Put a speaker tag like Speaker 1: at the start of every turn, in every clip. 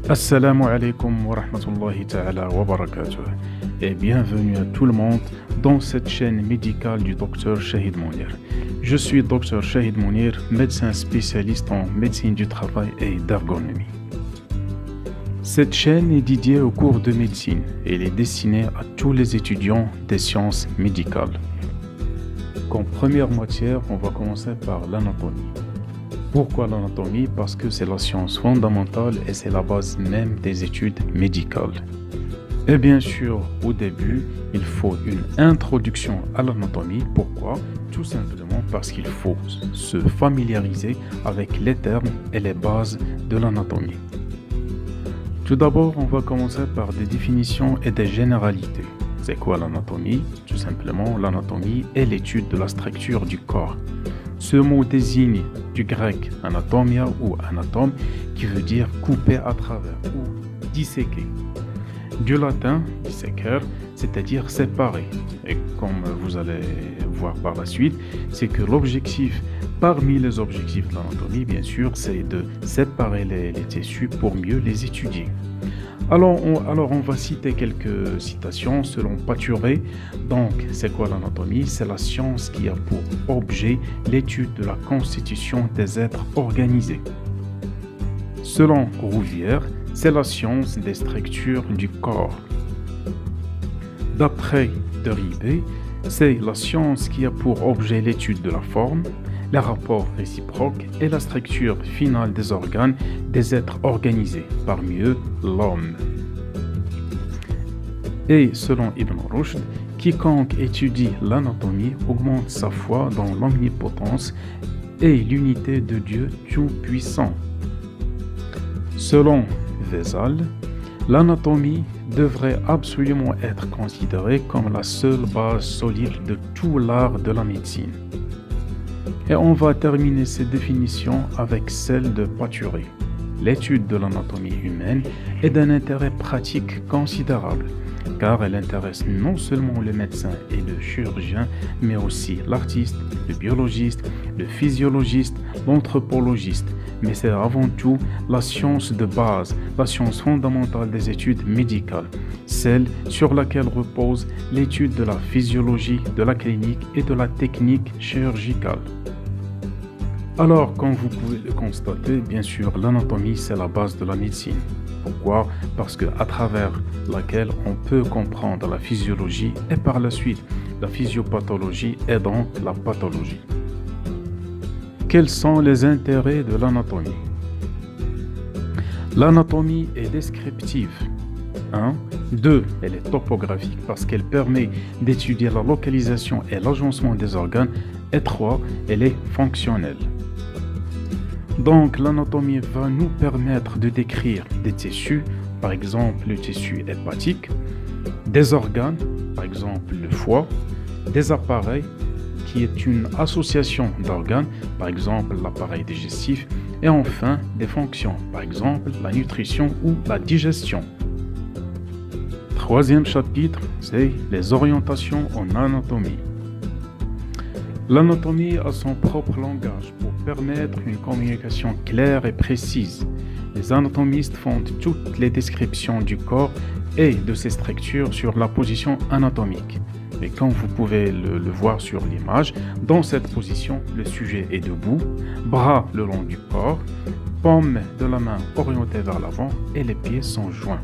Speaker 1: Assalamu alaikum wa rahmatullahi ta'ala wa barakatuh et bienvenue à tout le monde dans cette chaîne médicale du docteur Shahid Mounir. Je suis docteur Shahid Mounir, médecin spécialiste en médecine du travail et d'ergonomie. Cette chaîne est dédiée aux cours de médecine et elle est destinée à tous les étudiants des sciences médicales. Comme première matière, on va commencer par l'anatomie. Pourquoi l'anatomie? Parce que c'est la science fondamentale et c'est la base même des études médicales. Et bien sûr, au début, il faut une introduction à l'anatomie. Pourquoi? Tout simplement parce qu'il faut se familiariser avec les termes et les bases de l'anatomie. Tout d'abord, on va commencer par des définitions et des généralités. C'est quoi l'anatomie? Tout simplement, l'anatomie est l'étude de la structure du corps. Ce mot désigne du grec anatomia ou anatome qui veut dire couper à travers ou disséquer. Du latin dissequer, c'est-à-dire séparer. Et comme vous allez voir par la suite, c'est que l'objectif, parmi les objectifs de l'anatomie, bien sûr, c'est de séparer les tissus pour mieux les étudier. Alors on va citer quelques citations selon Paturé. Donc, c'est quoi l'anatomie? C'est la science qui a pour objet l'étude de la constitution des êtres organisés. Selon Rouvière, c'est la science des structures du corps. D'après Deribé, c'est la science qui a pour objet l'étude de la forme, les rapports réciproques et la structure finale des organes des êtres organisés, parmi eux l'homme. Et selon Ibn Rushd, quiconque étudie l'anatomie augmente sa foi dans l'omnipotence et l'unité de Dieu Tout-Puissant. Selon Vézal, l'anatomie devrait absolument être considérée comme la seule base solide de tout l'art de la médecine. Et on va terminer cette définition avec celle de Paturé. L'étude de l'anatomie humaine est d'un intérêt pratique considérable, car elle intéresse non seulement le médecin et le chirurgien, mais aussi l'artiste, le biologiste, le physiologiste, l'anthropologiste. Mais c'est avant tout la science de base, la science fondamentale des études médicales, celle sur laquelle repose l'étude de la physiologie, de la clinique et de la technique chirurgicale. Alors, comme vous pouvez le constater, bien sûr, l'anatomie, c'est la base de la médecine. Pourquoi? Parce qu'à travers laquelle on peut comprendre la physiologie et par la suite la physiopathologie et donc la pathologie. Quels sont les intérêts de l'anatomie? L'anatomie est descriptive. 1. 2. Elle est topographique parce qu'elle permet d'étudier la localisation et l'agencement des organes. Et 3. Elle est fonctionnelle. Donc, l'anatomie va nous permettre de décrire des tissus, par exemple le tissu hépatique, des organes, par exemple le foie, des appareils, qui est une association d'organes, par exemple l'appareil digestif, et enfin des fonctions, par exemple la nutrition ou la digestion. Troisième chapitre, c'est les orientations en anatomie. L'anatomie a son propre langage pour permettre une communication claire et précise. Les anatomistes fondent toutes les descriptions du corps et de ses structures sur la position anatomique. Et comme vous pouvez le voir sur l'image, dans cette position, le sujet est debout, bras le long du corps, paume de la main orientée vers l'avant et les pieds sont joints.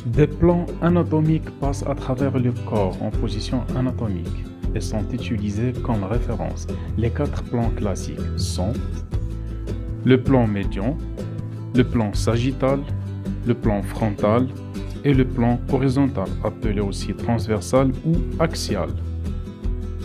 Speaker 1: Des plans anatomiques passent à travers le corps en position anatomique et sont utilisés comme référence. Les 4 plans classiques sont le plan médian, le plan sagittal, le plan frontal et le plan horizontal, appelé aussi transversal ou axial.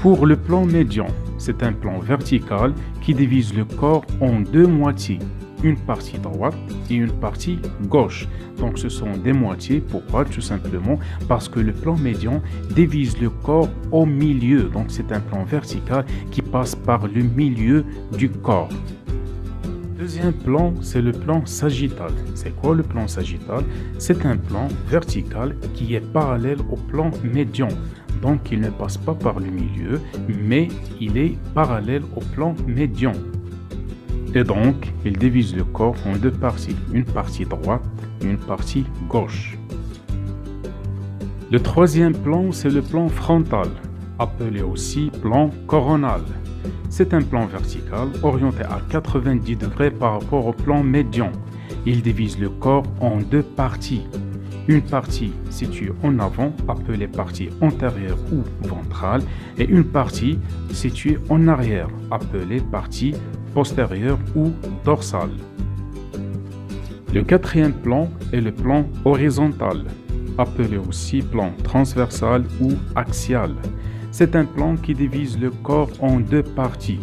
Speaker 1: Pour le plan médian, c'est un plan vertical qui divise le corps en 2 moitiés, une partie droite et une partie gauche. Donc ce sont des moitiés. Pourquoi? Tout simplement parce que le plan médian divise le corps au milieu. Donc c'est un plan vertical qui passe par le milieu du corps. Deuxième plan, c'est le plan sagittal. C'est quoi le plan sagittal? C'est un plan vertical qui est parallèle au plan médian. Donc il ne passe pas par le milieu, mais il est parallèle au plan médian. Et donc, il divise le corps en deux parties, une partie droite et une partie gauche. Le troisième plan, c'est le plan frontal, appelé aussi plan coronal. C'est un plan vertical orienté à 90 degrés par rapport au plan médian. Il divise le corps en deux parties. Une partie située en avant, appelée partie antérieure ou ventrale, et une partie située en arrière, appelée partie postérieure ou dorsale. Le quatrième plan est le plan horizontal, appelé aussi plan transversal ou axial. C'est un plan qui divise le corps en deux parties.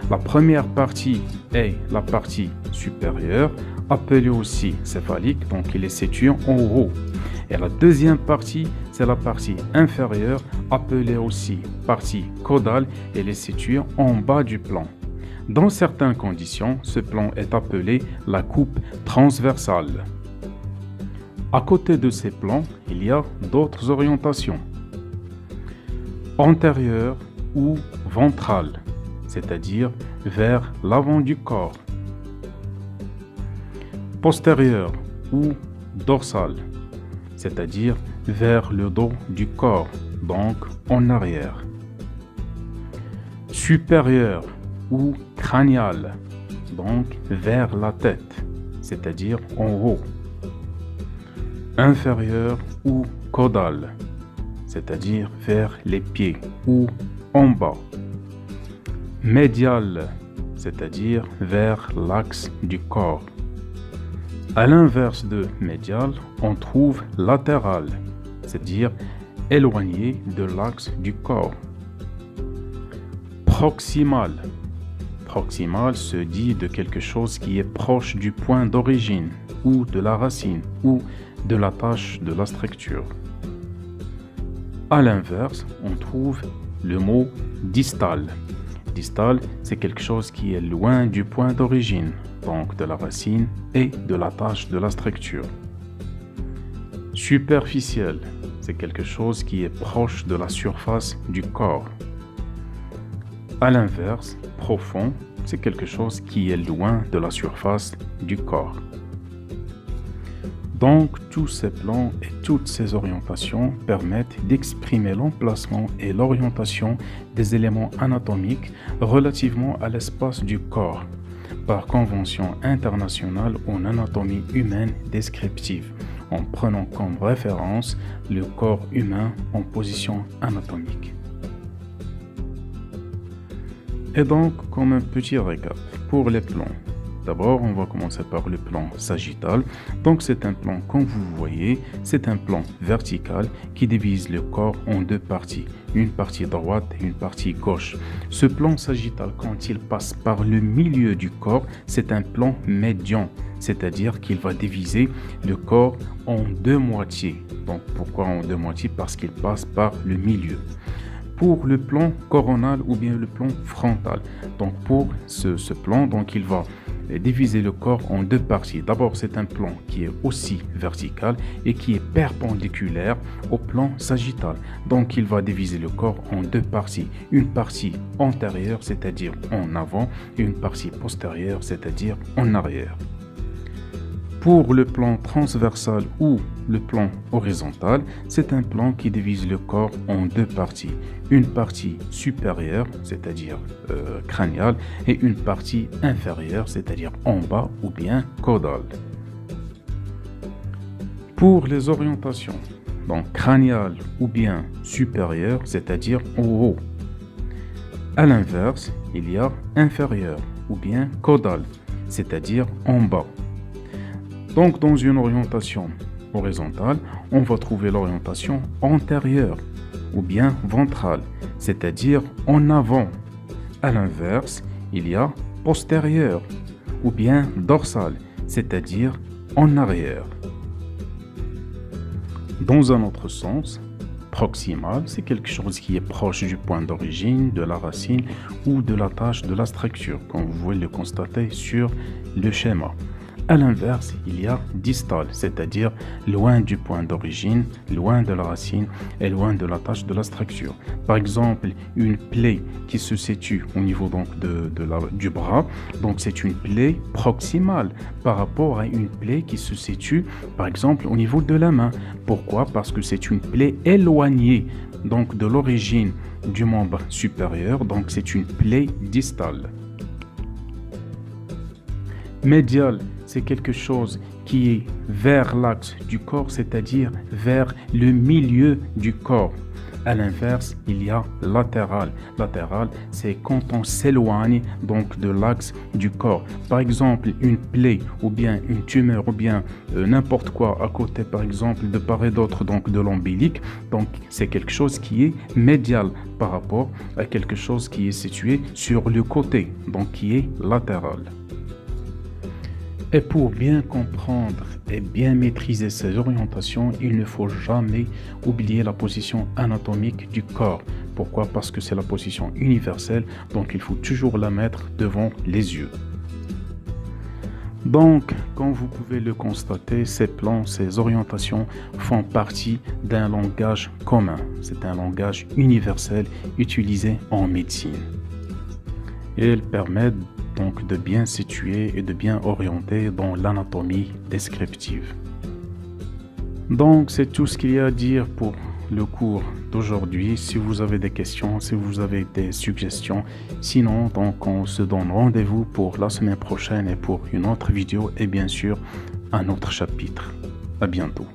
Speaker 1: La première partie est la partie supérieure, appelée aussi céphalique, donc il est situé en haut. Et la deuxième partie, c'est la partie inférieure, appelée aussi partie caudale, elle est située en bas du plan. Dans certaines conditions, ce plan est appelé la coupe transversale. À côté de ces plans, il y a d'autres orientations. Antérieure ou ventrale, c'est-à-dire vers l'avant du corps. Postérieure ou dorsale, c'est-à-dire vers le dos du corps, donc en arrière. Supérieure ou crâniale, donc vers la tête, c'est-à-dire en haut. Inférieure ou caudale, c'est-à-dire vers les pieds ou en bas. Médiale, c'est-à-dire vers l'axe du corps. À l'inverse de médial, on trouve latéral, c'est-à-dire éloigné de l'axe du corps. Proximal. Proximal se dit de quelque chose qui est proche du point d'origine ou de la racine ou de l'attache de la structure. À l'inverse, on trouve le mot distal. Distal, c'est quelque chose qui est loin du point d'origine, donc de la racine et de l'attache de la structure. Superficiel, c'est quelque chose qui est proche de la surface du corps. À l'inverse, profond, c'est quelque chose qui est loin de la surface du corps. Donc, tous ces plans et toutes ces orientations permettent d'exprimer l'emplacement et l'orientation des éléments anatomiques relativement à l'espace du corps, par convention internationale en anatomie humaine descriptive, en prenant comme référence le corps humain en position anatomique. Et donc, comme un petit récap pour les plans. D'abord, on va commencer par le plan sagittal. Donc, c'est un plan, comme vous voyez, c'est un plan vertical qui divise le corps en deux parties, une partie droite et une partie gauche. Ce plan sagittal, quand il passe par le milieu du corps, c'est un plan médian, c'est-à-dire qu'il va diviser le corps en deux moitiés. Donc, pourquoi en deux moitiés? Parce qu'il passe par le milieu. Pour le plan coronal ou bien le plan frontal. Donc pour ce plan, donc il va diviser le corps en deux parties. D'abord, c'est un plan qui est aussi vertical et qui est perpendiculaire au plan sagittal. Donc il va diviser le corps en deux parties. Une partie antérieure, c'est-à-dire en avant, et une partie postérieure, c'est-à-dire en arrière. Pour le plan transversal ou le plan horizontal, c'est un plan qui divise le corps en deux parties. Une partie supérieure, c'est-à-dire crâniale, et une partie inférieure, c'est-à-dire en bas ou bien caudale. Pour les orientations, donc crâniale ou bien supérieure, c'est-à-dire en haut. À l'inverse, il y a inférieur ou bien caudale, c'est-à-dire en bas. Donc, dans une orientation horizontale, on va trouver l'orientation antérieure ou bien ventrale, c'est-à-dire en avant. À l'inverse, il y a postérieure ou bien dorsale, c'est-à-dire en arrière. Dans un autre sens, proximal, c'est quelque chose qui est proche du point d'origine, de la racine ou de l'attache de la structure, comme vous pouvez le constater sur le schéma. À l'inverse, il y a distal, c'est-à-dire loin du point d'origine, loin de la racine et loin de la tâche de la structure. Par exemple, une plaie qui se situe au niveau donc du bras, donc c'est une plaie proximale par rapport à une plaie qui se situe par exemple au niveau de la main. Pourquoi? Parce que c'est une plaie éloignée donc de l'origine du membre supérieur, donc c'est une plaie distale. Médial, c'est quelque chose qui est vers l'axe du corps, c'est-à-dire vers le milieu du corps. À l'inverse, il y a latéral. Latéral, c'est quand on s'éloigne donc de l'axe du corps. Par exemple, une plaie ou bien une tumeur ou bien n'importe quoi à côté, par exemple, de part et d'autre donc de l'ombilic. Donc, c'est quelque chose qui est médial par rapport à quelque chose qui est situé sur le côté, donc qui est latéral. Et pour bien comprendre et bien maîtriser ces orientations, il ne faut jamais oublier la position anatomique du corps. Pourquoi? Parce que c'est la position universelle, donc il faut toujours la mettre devant les yeux. Donc, comme vous pouvez le constater, ces plans, ces orientations font partie d'un langage commun. C'est un langage universel utilisé en médecine. Et ils permettent donc de bien situer et de bien orienter dans l'anatomie descriptive. Donc c'est tout ce qu'il y a à dire pour le cours d'aujourd'hui. Si vous avez des questions, si vous avez des suggestions, sinon donc on se donne rendez-vous pour la semaine prochaine et pour une autre vidéo et bien sûr un autre chapitre. À bientôt.